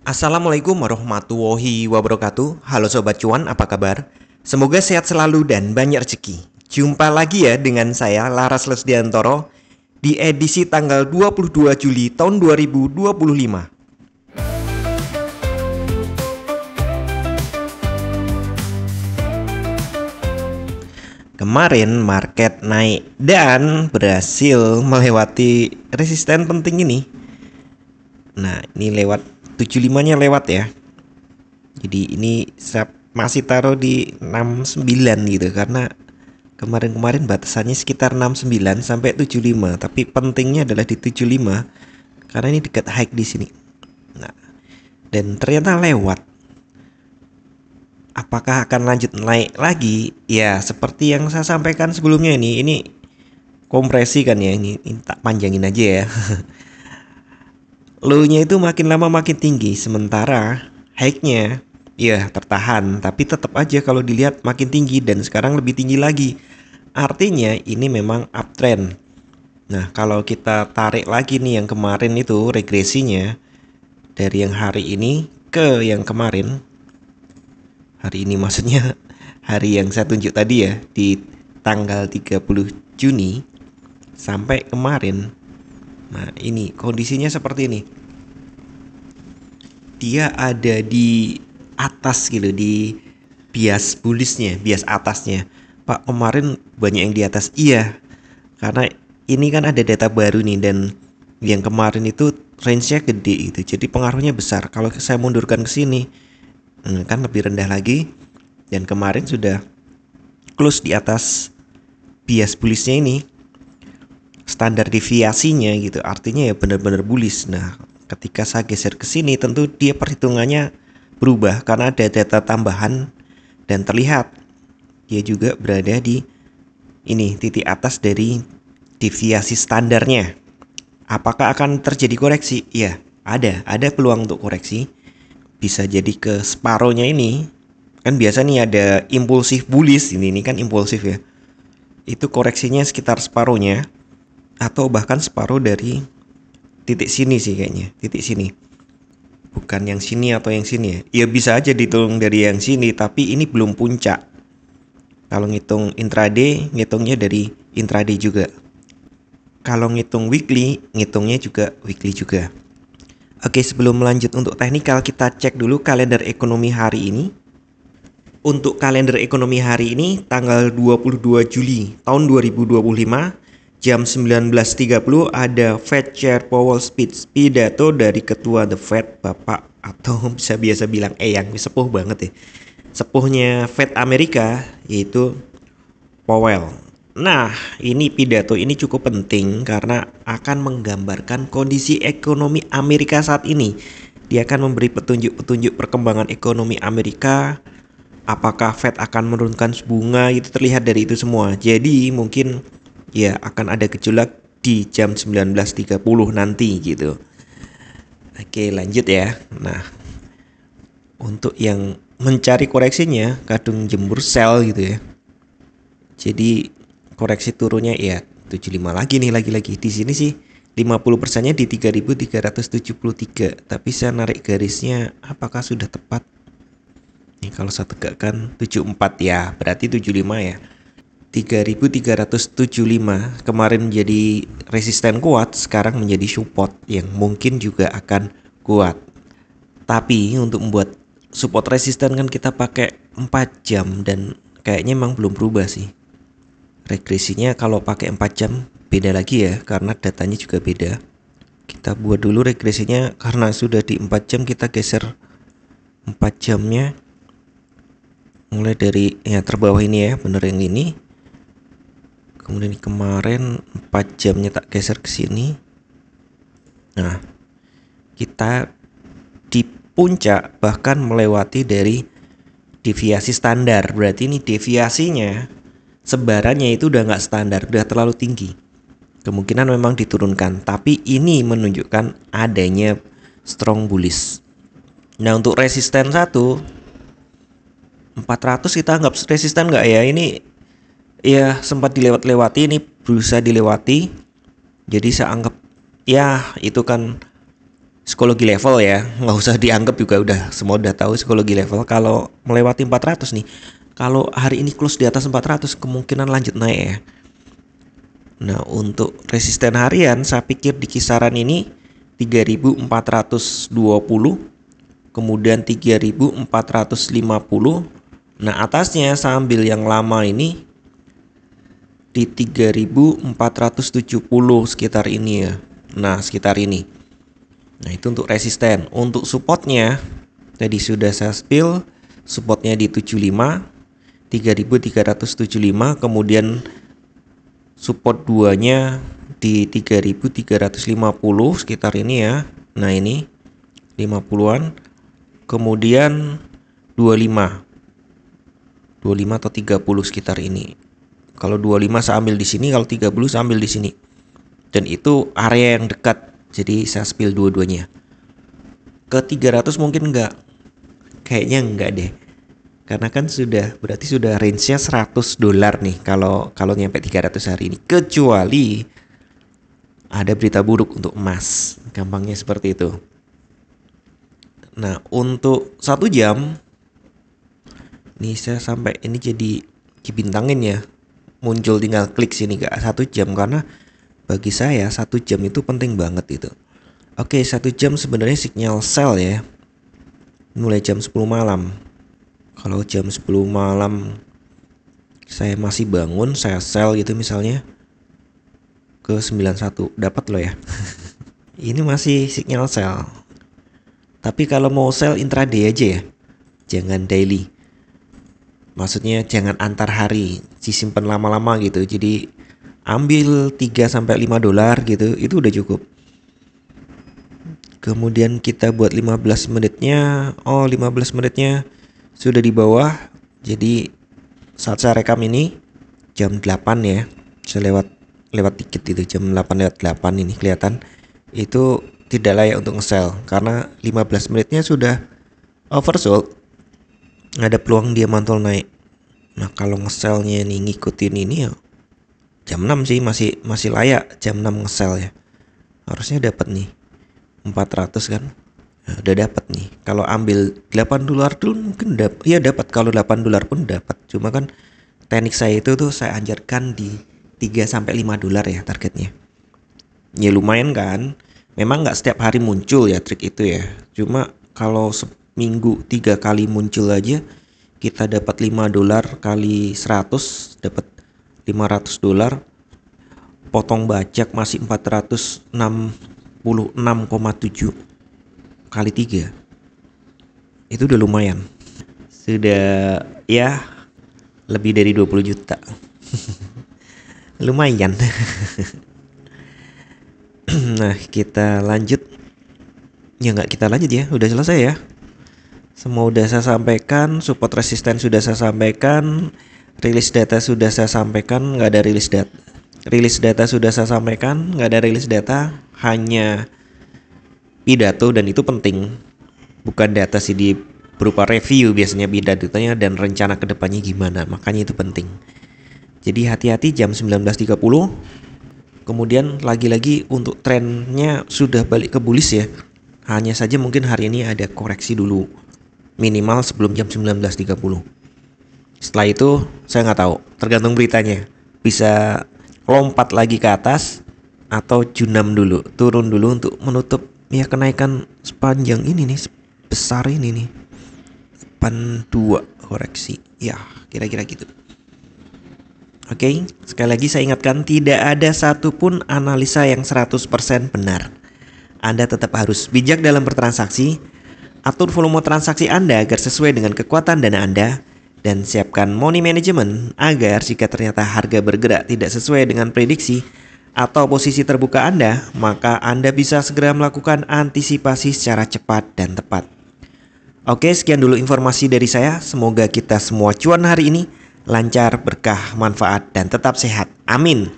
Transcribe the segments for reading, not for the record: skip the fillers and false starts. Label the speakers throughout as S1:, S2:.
S1: Assalamualaikum warahmatullahi wabarakatuh. Halo Sobat Cuan, apa kabar? Semoga sehat selalu dan banyak rezeki. Jumpa lagi ya dengan saya Laras Lesdiantoro di edisi tanggal 22 Juli tahun 2025. Kemarin market naik dan berhasil melewati resisten penting ini. Nah, ini lewat 75-nya lewat ya. Jadi ini saya masih taruh di 69 gitu karena kemarin-kemarin batasannya sekitar 69 sampai 75, tapi pentingnya adalah di 75 karena ini dekat high di sini. Nah, dan ternyata lewat. Apakah akan lanjut naik lagi? Ya, seperti yang saya sampaikan sebelumnya ini kompresi kan ya, ini tak panjangin aja ya. Low-nya itu makin lama makin tinggi, sementara high-nya ya tertahan, tapi tetap aja kalau dilihat makin tinggi dan sekarang lebih tinggi lagi. Artinya ini memang uptrend. Nah, kalau kita tarik lagi nih yang kemarin itu regresinya dari yang hari ini ke yang kemarin. Hari ini maksudnya hari yang saya tunjuk tadi ya, di tanggal 30 Juni sampai kemarin. Nah, ini kondisinya seperti ini. Dia ada di atas gitu, di bias bullish-nya, bias atasnya. Pak, kemarin banyak yang di atas. Iya, karena ini kan ada data baru nih dan yang kemarin itu range-nya gede gitu. Jadi pengaruhnya besar. Kalau saya mundurkan ke sini kan lebih rendah lagi, dan kemarin sudah close di atas bias bullish-nya ini, standar deviasinya gitu, artinya ya benar-benar bullish. Nah, ketika saya geser ke sini tentu dia perhitungannya berubah karena ada data tambahan dan terlihat dia juga berada di ini titik atas dari deviasi standarnya. Apakah akan terjadi koreksi? Ya, ada peluang untuk koreksi. Bisa jadi ke separohnya ini. Kan biasa nih ada impulsif bullish, ini kan impulsif ya. Itu koreksinya sekitar separohnya atau bahkan separuh dari titik sini sih kayaknya, titik sini. Bukan yang sini atau yang sini ya. Ya bisa aja dihitung dari yang sini, tapi ini belum puncak. Kalau ngitung intraday, ngitungnya dari intraday juga. Kalau ngitung weekly, ngitungnya juga weekly juga. Oke, sebelum lanjut untuk teknikal, kita cek dulu kalender ekonomi hari ini. Untuk kalender ekonomi hari ini tanggal 22 Juli tahun 2025, jam 19.30 ada Fed Chair Powell speech, pidato dari ketua The Fed, Bapak atau bisa biasa bilang yang sepuh banget ya. Sepuhnya Fed Amerika yaitu Powell. Nah, ini pidato ini cukup penting karena akan menggambarkan kondisi ekonomi Amerika saat ini. Dia akan memberi petunjuk-petunjuk perkembangan ekonomi Amerika. Apakah Fed akan menurunkan suku bunga, itu terlihat dari itu semua. Jadi mungkin ya akan ada gejolak di jam 19.30 nanti gitu. Oke, lanjut ya. Nah, untuk yang mencari koreksinya kadung jembur sell gitu ya. Jadi koreksi turunnya ya 75 lagi nih, lagi-lagi. Di sini sih 50%-nya di 3.373. Tapi saya narik garisnya apakah sudah tepat? Nih kalau saya tegakkan 74 ya, berarti 75 ya. 3.375 kemarin menjadi resisten kuat, sekarang menjadi support yang mungkin juga akan kuat. Tapi untuk membuat support resisten kan kita pakai 4 jam dan kayaknya memang belum berubah sih. Regresinya kalau pakai 4 jam beda lagi ya, karena datanya juga beda. Kita buat dulu regresinya karena sudah di 4 jam, kita geser 4 jamnya. Mulai dari yang terbawah ini ya, bener yang ini. Kemudian kemarin 4 jamnya tak geser ke sini. Nah, kita di puncak bahkan melewati dari deviasi standar. Berarti ini deviasinya, sebarannya itu udah nggak standar, udah terlalu tinggi. Kemungkinan memang diturunkan, tapi ini menunjukkan adanya strong bullish. Nah, untuk resisten 400 kita anggap resisten nggak ya? Ini ya sempat dilewati, ini berusaha dilewati. Jadi saya anggap ya itu kan psikologi level ya, nggak usah dianggap juga udah semua udah tahu psikologi level. Kalau melewati 400 nih, kalau hari ini close di atas 400 kemungkinan lanjut naik ya. Nah untuk resisten harian saya pikir di kisaran ini 3420, kemudian 3450. Nah atasnya saya ambil yang lama ini di 3470 sekitar ini ya. Nah sekitar ini. Nah itu untuk resisten. Untuk supportnya tadi sudah saya spill, supportnya di 75, 3375, kemudian support 2-nya di 3350 sekitar ini ya. Nah ini 50-an, kemudian 25 atau 30 sekitar ini. Kalau 25 saya ambil di sini, kalau 30 saya ambil di sini. Dan itu area yang dekat. Jadi saya spill dua-duanya. Ke 300 mungkin enggak. Kayaknya enggak deh. Karena kan berarti sudah range-nya $100 nih kalau nyampe 300 hari ini. Kecuali ada berita buruk untuk emas. Gampangnya seperti itu. Nah, untuk 1 jam nih saya sampai ini jadi dibintangin ya. Muncul tinggal klik sini ke 1 jam karena bagi saya 1 jam itu penting banget itu. Oke, 1 jam sebenarnya signal sell ya. Mulai jam 10 malam. Kalau jam 10 malam saya masih bangun, saya sell gitu misalnya ke 91, dapat loh ya. Ini masih signal sell. Tapi kalau mau sell intraday aja ya. Jangan daily. Maksudnya jangan antar hari, disimpan lama-lama gitu. Jadi ambil 3-5 dolar gitu, itu udah cukup. Kemudian kita buat 15 menitnya. 15 menitnya sudah di bawah. Jadi saat saya rekam ini jam 8 ya. Saya lewat dikit itu, jam 8:08 ini kelihatan. Itu tidak layak untuk nge-sell karena 15 menitnya sudah oversold. Ada peluang dia mantul naik. Nah, kalau nge-sellnya nih ngikutin ini ya jam 6 sih masih layak jam 6 nge-sell ya. Harusnya dapat nih 400 kan. Nah, udah dapat nih. Kalau ambil 8 dolar dulu mungkin dapat. Kalau 8 dolar pun dapat. Cuma kan teknik saya itu tuh saya anjurkan di 3-5 dolar ya targetnya. Ya lumayan kan. Memang nggak setiap hari muncul ya trik itu ya. Cuma kalau seminggu 3 kali muncul aja kita dapat 5 dolar kali 100 dapat 500 dolar. Potong bajak masih 466,7 kali 3. Itu udah lumayan. Sudah ya lebih dari 20 juta. Lumayan. Nah, kita lanjut. Ya nggak kita lanjut ya, udah selesai ya. Semua udah saya sampaikan, support resisten sudah saya sampaikan, rilis data sudah saya sampaikan, nggak ada rilis data. Rilis data sudah saya sampaikan, nggak ada rilis data, hanya pidato dan itu penting. Bukan data sih di berupa review biasanya pidatonya dan rencana kedepannya gimana, makanya itu penting. Jadi hati-hati jam 19.30. Kemudian lagi-lagi untuk trennya sudah balik ke bullish ya. Hanya saja mungkin hari ini ada koreksi dulu. Minimal sebelum jam 19.30. Setelah itu saya nggak tahu, tergantung beritanya. Bisa lompat lagi ke atas atau junam dulu, turun dulu untuk menutup ya kenaikan sepanjang ini nih, besar ini nih. 82 koreksi. Ya, kira-kira gitu. Oke, sekali lagi saya ingatkan tidak ada satupun analisa yang 100% benar. Anda tetap harus bijak dalam bertransaksi. Atur volume transaksi Anda agar sesuai dengan kekuatan dana Anda dan siapkan money management agar jika ternyata harga bergerak tidak sesuai dengan prediksi atau posisi terbuka Anda, maka Anda bisa segera melakukan antisipasi secara cepat dan tepat. Oke, sekian dulu informasi dari saya. Semoga kita semua cuan hari ini lancar, berkah, manfaat dan tetap sehat. Amin.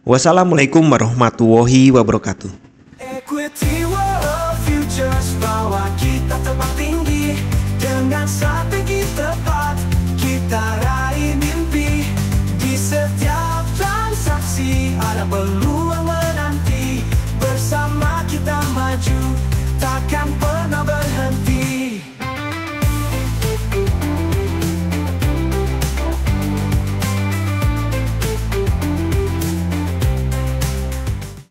S1: Wassalamualaikum warahmatullahi wabarakatuh.
S2: Equity World Futures bawa kita terbang tinggi dengan strategi tepat. Kita raih mimpi di setiap transaksi ada peluang.